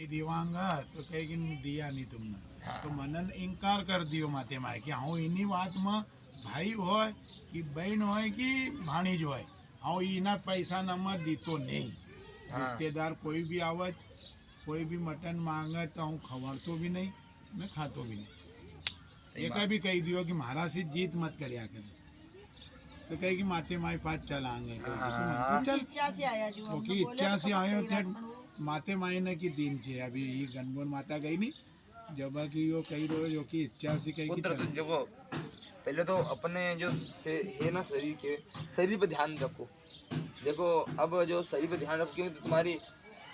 नहीं दीवांगा तो कहेगी दिया नहीं तुमने। हाँ। तो मनन इनकार कर दियो माते माए कि हाँ इन्हीं बात में भाई होय कि बहन होय कि भाणीज होय हाँ इना पैसा नमत दीतो नहीं। हाँ। रिश्तेदार कोई भी आवत कोई भी मटन मांगे तो हूँ खवड़तो भी नहीं मैं खातो भी नहीं। सही एक बात। भी कही दियो कि महाराज से जीत मत करया करे तो कहेगी माते माए पास चलाएंगे हाँ। चल इच्छा से आया जो हम ओके बोले इच्छा तो से पता आयो ही थे रात को माते माई ने की दिन छे अभी ये गनगोन माता गई नहीं जब कि यो कही रो जो कि इच्छा से कही कि पुत्र चल देखो पहले तो अपने जो से है ना शरीर के शरीर पे ध्यान रखो। देखो अब जो शरीर पे ध्यान रखो क्योंकि तुम्हारी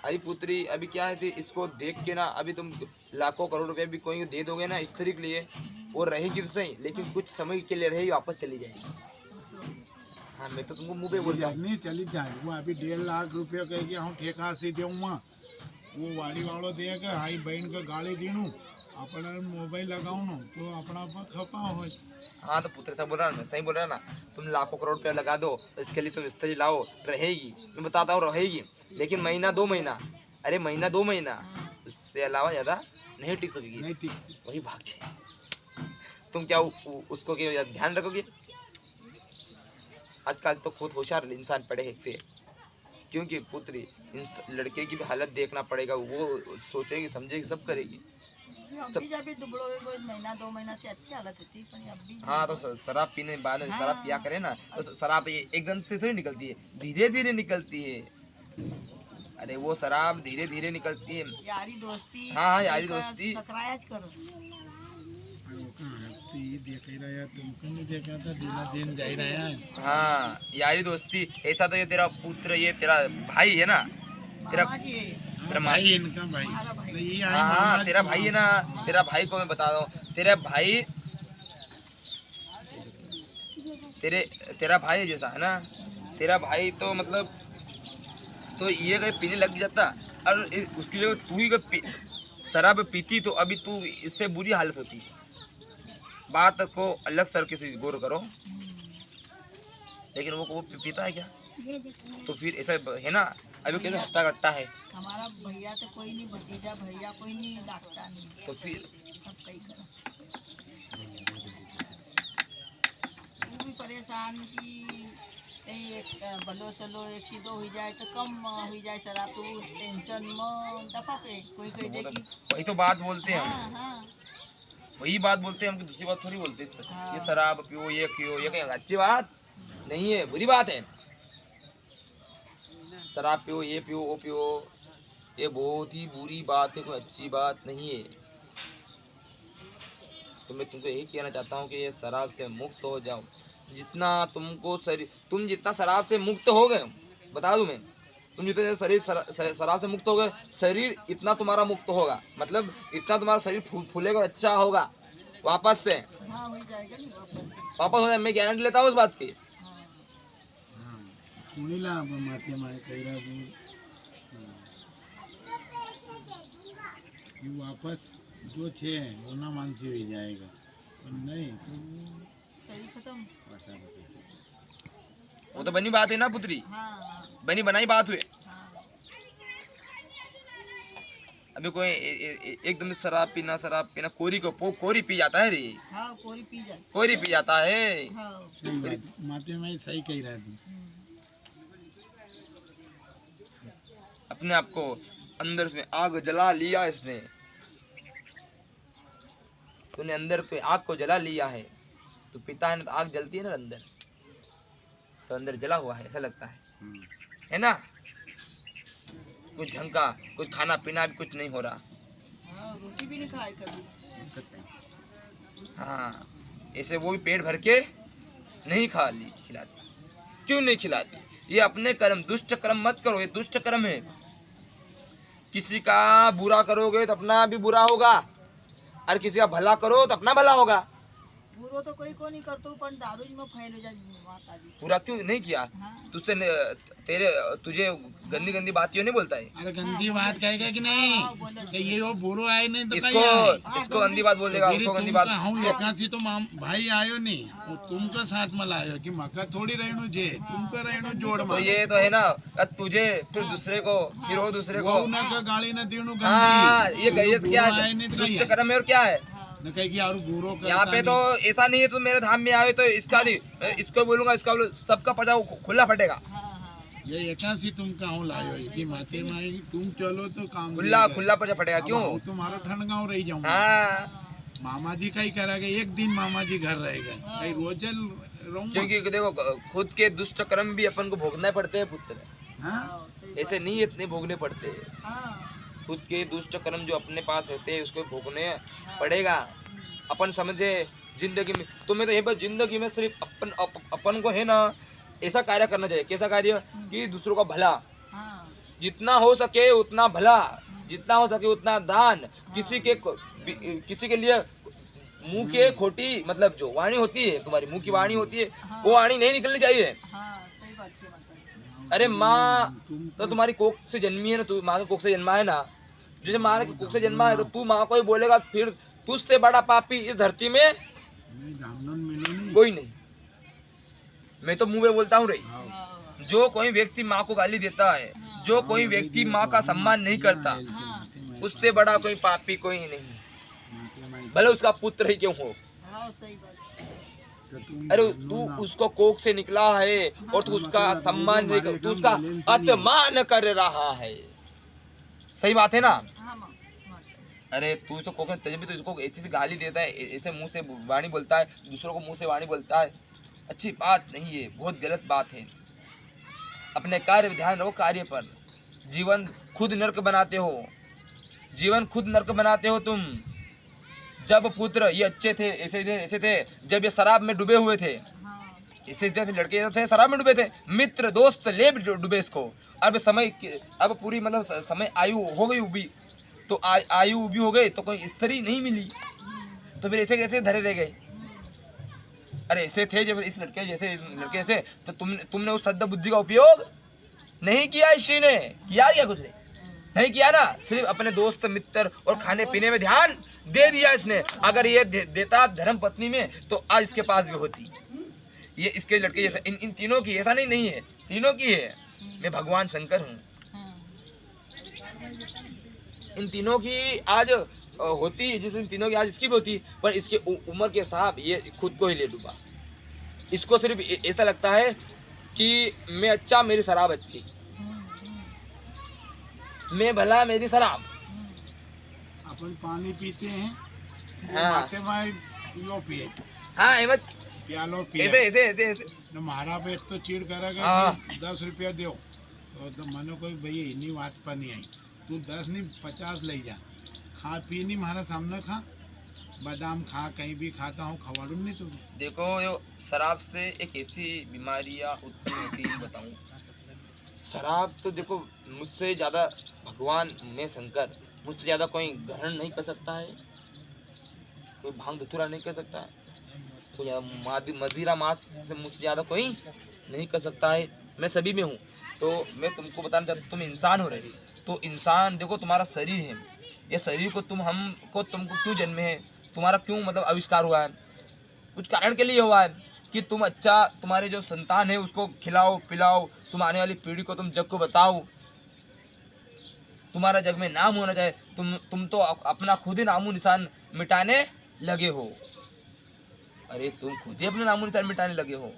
अरे पुत्री अभी क्या है थी इसको देख के ना अभी तुम लाखों करोड़ रुपए भी कोई को दे दोगे ना स्त्री के लिए वो रहेगी तो सही लेकिन कुछ समय के लिए रहेगी वापस चली जाएगी। हाँ मैं तो तुमको मुंह पे बोलता हूँ। नहीं चली जाए वो अभी 1.5 लाख रुपया कह के हम ठेका से देऊँगा वो वाड़ी वालों देगा हाई बहन का गाड़ी दीनू अपना मोबाइल लगाऊँ तो अपना खपा हो। हाँ तो पुत्र ऐसा बोल रहा ना सही बोल रहा ना तुम लाखों करोड़ रुपया लगा दो तो इसके लिए तुम स्त्री लाओ रहेगी मैं बताता हूँ रहेगी लेकिन महीना 2 महीना अरे महीना 2 महीना उससे अलावा ज़्यादा नहीं टिक सकेगी नहीं ठीक वही भाग जाए। तुम क्या उसको क्या ध्यान रखोगे। आजकल तो खुद होशियार इंसान पड़े हैं से क्योंकि पुत्री इन लड़के की भी हालत देखना पड़ेगा वो सोचेगी समझेगी सब करेगी। अभी जब भी दुबड़ो हुए महीना 2 महीना से अच्छी हालत होती पर अभी हाँ तो शराब पीने के बाद हाँ। शराब पिया करे ना तो शराब एकदम से थोड़ी निकलती है धीरे धीरे निकलती है। अरे वो शराब धीरे धीरे निकलती है। यारी दोस्ती हाँ यारी दोस्ती टकरायाज करो देख ही रहा तुमको नहीं देखा था दिन जा ही रहा है। हाँ यारी दोस्ती ऐसा तो ये तेरा पुत्र ये तेरा भाई है ना तेरा मामा जी है, तेरा भाई इनका भाई हमारा भाई। नहीं ये हाँ हाँ तेरा भाई है ना तेरा भाई को मैं बता रहा हूँ तेरा भाई तेरा भाई जैसा है ना तेरा भाई तो मतलब तो ये कहीं पीने लग जाता और उसकी जगह तू ही शराब पीती तो अभी तू इससे बुरी हालत होती। बात को अलग तरीके से गौर करो लेकिन वो पीता है क्या तो फिर ऐसा है ना अभी कैसे हट्टा कट्टा है हमारा भैया तो कोई नहीं भतीजा भैया कोई नहीं डाकता नहीं तो फिर सब कहीं करो वो भी परेशान कि कहीं एक बलो सलो एक सीधो हो जाए तो कम हो जाए शराब तो टेंशन में दफा पे कोई कह दे कि वही तो बात बोलते हैं हम हाँ हाँ वही बात बोलते हैं हम दूसरी बात थोड़ी बोलते हैं हाँ। ये शराब पियो ये पियो ये कहीं अच्छी बात नहीं है बुरी बात है। शराब पियो ये पियो वो पियो ये बहुत ही बुरी बात है कोई अच्छी बात नहीं है। तो मैं तुमको यही कहना चाहता हूँ कि ये शराब से मुक्त हो जाओ जितना तुमको शरीर तुम जितना शराब से मुक्त हो गए बता दूं मैं तुम जितने शरीर शराब से मुक्त हो गए शरीर इतना तुम्हारा मुक्त होगा मतलब इतना तुम्हारा शरीर फूलेगा और अच्छा होगा वापस से हाँ हो जाएगा नहीं वापस हो जाए मैं गारंटी लेता हूँ उस बात की। सुनीला माते माए कही रहा कि वापस जो छे वो ना मानसी हो जाएगा और नहीं तो सही खत्म वैसा वो तो बनी बात है ना पुत्री हाँ हाँ बनी बनाई बात हुई। हाँ अभी कोई एकदम से शराब पीना कोरी पी जाता है रे हाँ कोरी पी जाए कोरी पी जाता है। हाँ सही बात माते माए सही कही रहा तू अपने आप को अंदर से आग जला लिया इसने तूने अंदर पे आग को जला लिया है तो पिता है ना तो आग जलती है ना अंदर सब अंदर जला हुआ है ऐसा लगता है ना कुछ ढंग का कुछ खाना पीना भी कुछ नहीं हो रहा। हाँ रोटी भी नहीं खाए कभी हाँ ऐसे वो भी पेट भर के नहीं खिलाती क्यों नहीं खिलाती ये अपने कर्म दुष्ट कर्म मत करो ये दुष्ट कर्म है। किसी का बुरा करोगे तो अपना भी बुरा होगा और किसी का भला करो तो अपना भला होगा। પૂરો તો કોઈ કોની કરતું પણ દારૂ જ માં ફેલ જાય માતાજી पूरा क्यों नहीं किया? हाँ तुझसे तुझे गंदी गंदी बात क्यों नहीं बोलता है? अरे गंदी बात कहेगा कि नहीं हाँ, बोले कि ये वो बुरो आए नहीं तो इसको इसको गंदी बात बोल देगा, उसको गंदी बात। હું એકાથી તો ભાઈ આવ્યો નહીં હું तुमको साथ में लायो कि मका थोड़ी रहनु जे तुमको रहनु जोड़ तो में ये तो है ना, तुझे फिर दूसरे को, फिर वो दूसरे को। वो ना का गाली ना देनु हाँ, गंदी ये गैयत क्या बुरो है? आए नहीं तो दुष्ट कहीं कर्म है और क्या है? न कहे कि यार बुरो यहाँ पे तो ऐसा नहीं है तो मेरे धाम में आवे तो इसका नहीं, इसको बोलूंगा, इसका सबका पटा खुला फटेगा। हाँ हाँ ये एकासी तुम कहाँ लायो कि माते माई तुम चलो तो काम खुला खुला पटा फटेगा क्यों? अब तुम्हारा ठंडगांव रही जाऊंगा हाँ, मामा जी का ही करेगा एक दिन मामा जी घर रहेगा कहीं रोज रहूंगा क्योंकि देखो खुद के दुष्ट कर्म भी अपन को भोगना पड़ते हैं पुत्र, हाँ? हाँ, सही ऐसे नहीं इतने भोगने पड़ते हैं। बात। हाँ खुद के दुष्ट कर्म जो अपने पास होते हैं उसको भोगने पड़ेगा। अपन समझे जिंदगी में, तुम्हें तो ये बस जिंदगी में सिर्फ अपन को है ना ऐसा कार्य करना चाहिए। कैसा कार्य? कि दूसरों का भला, हाँ जितना हो सके उतना भला, जितना हो सके उतना दान। किसी के लिए मुंह के खोटी मतलब जो वाणी होती है, तुम्हारी मुंह की वाणी होती है, वो वाणी नहीं निकलनी चाहिए। हाँ सही बात है माताजी। अरे माँ तो तुम्हारी कोख से जन्मी है ना, तू माँ के कोख से जन्मा है ना, जैसे माँ के कोख से जन्मा है तो तू माँ को ही बोलेगा, फिर तुझसे बड़ा पापी इस धरती में नहीं, जामनन मिले नहीं कोई नहीं। मैं तो मुंह में बोलता हूँ रही, हाँ जो कोई व्यक्ति माँ को गाली देता है, जो कोई व्यक्ति माँ का सम्मान नहीं करता, उससे बड़ा कोई पापी कोई नहीं, भले उसका पुत्र ही क्यों हो। हाँ सही बात है। तो तुम अरे तू उसको कोख से निकला है और तू उसका सम्मान नहीं कर, तू उसका अपमान कर रहा है। सही बात है ना? हाँ माँ माताजी। अरे तू इसको कोख में तभी तो इसको ऐसी गाली देता है, ऐसे मुंह से वाणी बोलता है, दूसरों को मुंह से वाणी बोलता है। अच्छी बात नहीं है, बहुत गलत बात है। अपने कार्य में ध्यान रखो, कार्य पर। जीवन खुद नरक बनाते हो, जीवन खुद नरक बनाते हो तुम। जब पुत्र ये अच्छे थे, ऐसे थे, जब ये शराब में डूबे हुए थे, हाँ ऐसे लड़के थे शराब में डूबे थे, मित्र दोस्त ले डूबे इसको। अब पूरी मतलब समय आयु हो गई उभी, तो आयु उभी हो गई तो कोई स्त्री नहीं मिली, तो फिर ऐसे कैसे धरे रह गए? अरे ऐसे थे जब इस लड़के जैसे तो तुमने उस सद्द बुद्धि का उपयोग नहीं किया। स्त्री ने किया कुछ नहीं किया ना, सिर्फ अपने दोस्त मित्र और खाने पीने में ध्यान दे दिया इसने। अगर ये देता धर्म पत्नी में तो आज इसके पास भी होती। ये इसके लड़के जैसा इन तीनों की ऐसा नहीं है, तीनों की है। मैं भगवान शंकर हूँ, इन तीनों की आज होती, जिस इन तीनों की आज इसकी भी होती, पर इसके उम्र के साथ ये खुद को ही ले डूबा। इसको सिर्फ ऐसा लगता है कि मैं अच्छा, मेरी शराब अच्छी, मैं भला, मेरी शराब। अपन पानी पीते हैं, हाँ। माते माई यो पिए, हाँ अहमद, प्यालो पिए। ऐसे तो मारा पे तो चीड़ करेगा हाँ। कि 10 रुपया दो, तो मनो कोई भैया इन्हीं बात पर नहीं आई, तू 10 नहीं 50 ले जा, खा पी नहीं हमारा सामने खा, बादाम खा, कहीं भी खाता हूँ, खवाड़ू नहीं तू। देखो यो शराब से एक ऐसी बीमारियाँ उत्पन्न होती है, बताऊँ। शराब तो देखो मुझसे ज़्यादा भगवान में शंकर, मुझसे ज़्यादा कोई ग्रहण नहीं कर सकता है, कोई भांग धतूरा नहीं कर सकता है, कोई मदिरा मांस से मुझसे ज़्यादा कोई नहीं कर सकता है। मैं सभी में हूँ। तो मैं तुमको बताना चाहता हूँ, तुम इंसान हो रहे, तो इंसान देखो तुम्हारा शरीर है, ये शरीर को तुमको क्यों जन्मे है, तुम्हारा क्यों मतलब आविष्कार हुआ है, कुछ कारण के लिए हुआ है कि तुम अच्छा, तुम्हारे जो संतान है उसको खिलाओ पिलाओ, तुम आने वाली पीढ़ी को तुम जग को बताओ, तुम्हारा जग में नाम होना चाहिए। तुम तो अपना खुद ही नामो निशान मिटाने लगे हो। अरे तुम खुद ही अपना नामो निशान मिटाने लगे हो।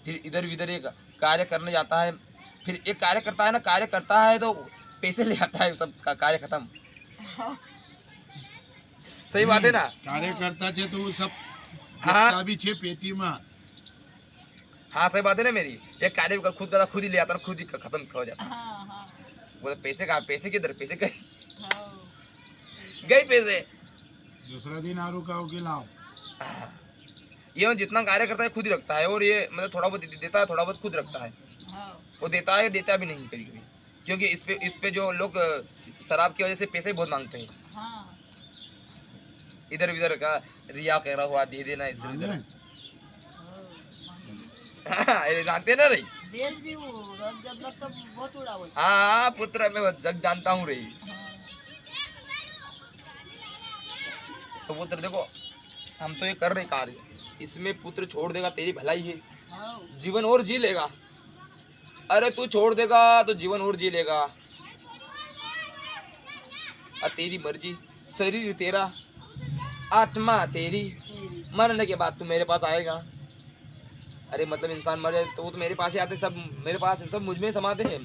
फिर इधर उधर एक कार्य करने जाता है, फिर एक कार्य करता है ना, कार्य करता है तो पैसे ले आता है, सब का कार्य खत्म। सही बात है ना? कार्य करता थे तो वो सब हाँ। भी छे पेटी में। हाँ सही बात है ना मेरी। एक कार्य खुद करता, खुद ही ले आता, खुद ही खत्म हो जाता। बोले पैसे कहाँ, पैसे किधर, पैसे गए पैसे। दूसरा दिन आरू का होगी लाओ। ये जितना कार्य करता है खुद ही रखता है, और ये मतलब थोड़ा बहुत देता है, थोड़ा बहुत खुद रखता है। वो देता है, देता भी नहीं कभी कभी, क्योंकि इस पे जो लोग शराब की वजह से पैसे बहुत मांगते हैं। इधर उधर का रिया कह रहा हुआ दे देना इधर उधर। अरे जानते ना रही। देश भी वो जब लग तब बहुत उड़ावे। हाँ पुत्र मैं जग जानता हूँ रही। तो पुत्र देखो हम तो ये कर रहे कार्य, इसमें पुत्र छोड़ देगा तेरी भलाई है, हाँ जीवन और जी लेगा। अरे तू छोड़ देगा तो जीवन और जी लेगा। और तेरी मर्जी, शरीर तेरा, आत्मा तेरी, तेरी मरने के बाद तू मेरे पास आएगा। अरे मतलब इंसान मर जाए तो वो तो मेरे पास ही आते, सब मेरे पास, सब मुझ में समाते हैं।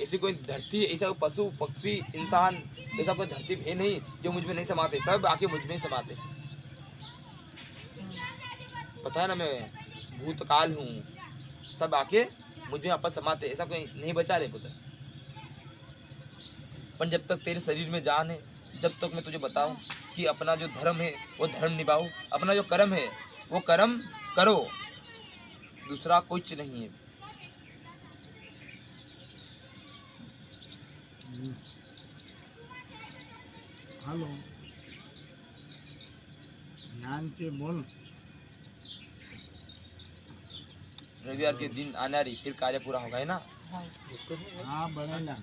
ऐसी कोई धरती, ऐसा कोई पशु पक्षी इंसान, ऐसा कोई धरती है नहीं जो मुझ में नहीं समाते, सब आके मुझ में ही समाते। पता है ना मैं भूतकाल हूँ, सब आके मुझ में वापस समाते, ऐसा कोई नहीं बचा रे पुत्र। पर जब तक तेरे शरीर में जान है, जब तक मैं तुझे बताऊं कि अपना जो धर्म है वो धर्म निभाओ, अपना जो कर्म है वो कर्म करो, दूसरा कुछ नहीं है। हेलो, ध्यान से बोल। रविवार के दिन आना रही, फिर कार्य पूरा होगा है ना। हाँ हाँ बढ़ेगा।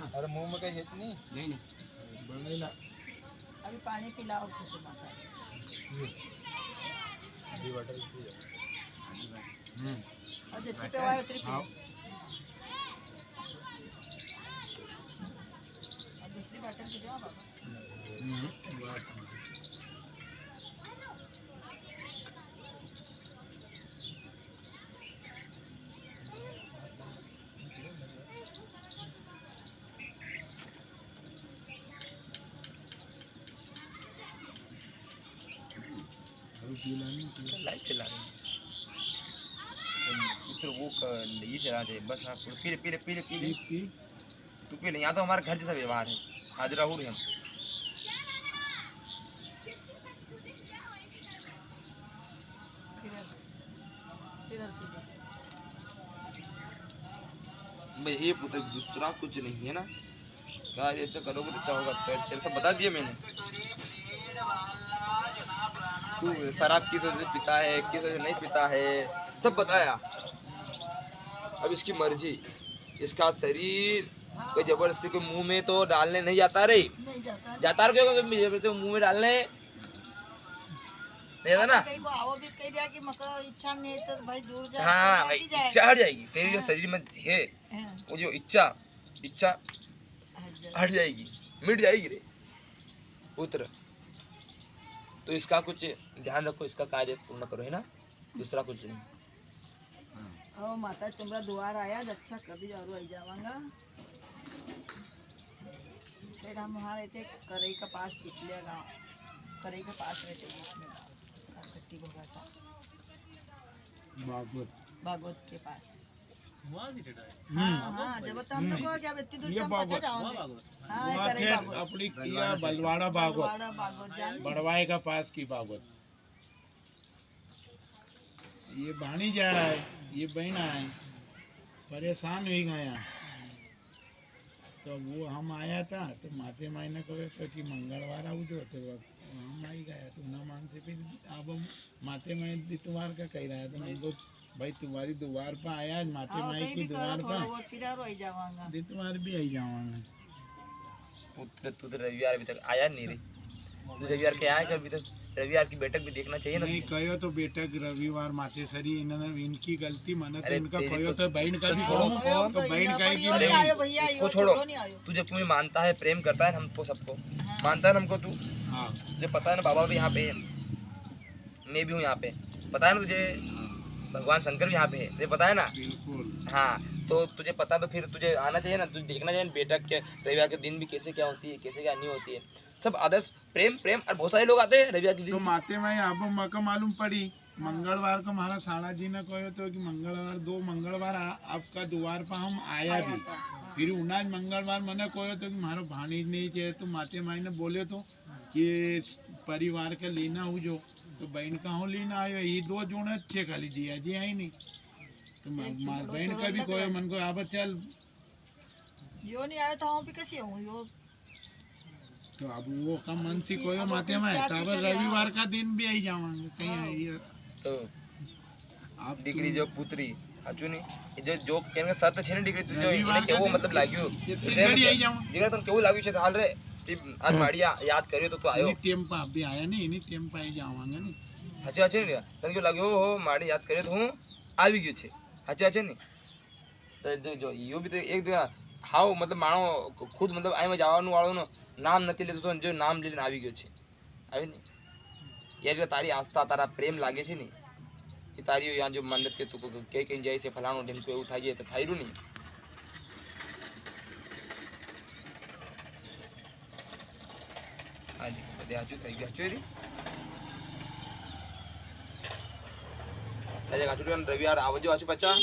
अरे मुंह में कहीं नहीं नहीं बढ़ेगा। अभी पानी पिलाओ तो माता। और जितनी पे आए उतनी हाँ। पी। और दूसरी बॉटल भी दो बाबा। लाइट चला रहे हैं तो वो ये चला दे बस। हाँ पीले पीले पीले पीले तू पीले, यहाँ तो हमारा घर जैसा व्यवहार है, हाजिर राहुल हम। भाई ये पुत्र दूसरा कुछ नहीं है ना, कार्य अच्छा करोगे तो अच्छा होगा। तो तेरे से बता दिया मैंने, तू शराब किस वजह से पीता है, किस वजह से नहीं पीता है, सब बताया। अब इसकी मर्जी, इसका शरीर कोई जबरदस्ती को मुंह में तो डालने नहीं जाता रे, नहीं जाता जाता क्यों जबरदस्ती मुंह में डालने नहीं जाता ना। कहीं को आओ भी कह दिया कि मका इच्छा नहीं है तो भाई दूर जा। हाँ भाई इच्छा हट जाएगी तेरी जो शरीर में है, वो जो इच्छा इच्छा हट जाएगी, मिट जाएगी रे पुत्र। तो इसका कुछ ध्यान रखो, इसका कार्य पूर्ण करो है ना, दूसरा कुछ नहीं। ओ माता तुम्हारा द्वार आया अच्छा कभी और आई जावांगा। फिर हम वहाँ रहते करई का पास पिछले गाँव, करई के पास रहते इसमें गाँव कट्टी भोगा था भागवत के पास। हाँ हाँ जब तो हम लोग को क्या इतनी दूर से हम पहुँचा जाओगे। हाँ ये करई भागवत अपनी किया बलवाड़ा भागवत, बड़ा भागवत जान बड़वाए का पास की भागवत। ये बाणी जाए, ये बहना है, परेशान हुई गया। तो वो हम आया था तो माते माई ने कहे कि मंगलवार आऊ जो, तो हम आई गया तो ना मान से फिर अब हम माते माई दितवार का कह रहा है। तो मैं भाई तुम्हारी द्वार पर आया, माते माई की द्वार पर दितवार भी आई जाऊंगा। पुत्र तू तो रविवार अभी तक आया नहीं रे, तू रविवार के आया कर, अभी तक रविवार की बैठक भी देखना चाहिए ना। नहीं कहो तो बैठक रविवार माते सरी इन्होंने इनकी गलती माना तो अरे इनका तेरी कहो तो बहन का भी छोड़ो, कहो तो बहन का भी नहीं आयो भैया इसको छोड़ो। तू जब तुम्हें मानता है, प्रेम करता है हमको, सबको मानता है ना हमको, तू हाँ तुझे पता है ना बाबा भी यहाँ पे है, मैं भी हूँ यहाँ पे, पता है ना तुझे, भगवान शंकर भी यहाँ पे है, तुझे पता है ना। बिल्कुल। हाँ तो तुझे पता तो फिर तुझे आना चाहिए ना, तुझे देखना चाहिए बैठक के रविवार के दिन भी कैसे क्या होती है, कैसे क्या नहीं होती है, सब आदर्श प्रेम प्रेम। और बहुत सारे लोग आते हैं रविवार के तो दिन। माते माई आप मको मालूम पड़ी मंगलवार को हमारा साड़ा जी ने कहो तो कि मंगलवार 2 मंगलवार आपका द्वार पर हम आया भी। फिर उनाज मंगलवार मैंने कहो तो कि हमारा भाणी नहीं चाहिए। तो माते माई ने बोले तो कि परिवार का लेना हो जो, तो बहन का हो लेना आयो, ये 2 जोड़ अच्छे खाली जिया जी है नहीं। तो बहन का भी कहो मन को आप चल यो नहीं आयो तो हम भी कैसे हूँ यो तो अब वो का मन सी कोई माते में है, तब रविवार का दिन भी आई जावांगे कहीं आई तो आप દીકરી જો પુત્રી સાચું નહીં એ જો કેમ કે સત છે ને દીકરી તું જો રવિવાર એને કેવું કા મતલબ લાગ્યું કેટલી ઘડી આવી જાઉં દીકરા તને કેવું લાગ્યું છે હાલ રે તે આજ માડિયા યાદ કર્યો તો તું આવ્યો એની ટેમ્પા અભી આયા નહીં એની ટેમ્પા આવી જાવાંगे ને સાચી વાત છે ને તને કેવું લાગ્યું હો માડી યાદ કર્યો તો હું આવી ગયો છે સાચી વાત છે ને તો જો યો બી તો એક દિવસ હાવ મતલબ માણો ખુદ મતલબ આમાં જવાનું વાળોનું નામ નથી લેતો તો જો નામ લઈને આવી ગયો છે આવી ને યાર તારી આસ્થા તારા પ્રેમ લાગે છે ને એ તારી यहाँ जो मन्नत के तू कहीं कहीं जाए से फलाणो दिन को એવું થાય તો થાયરું નહીં આજે બધે આચું થઈ ગયું ચોરી આજે આચું રવિવાર આવજો આચું પચા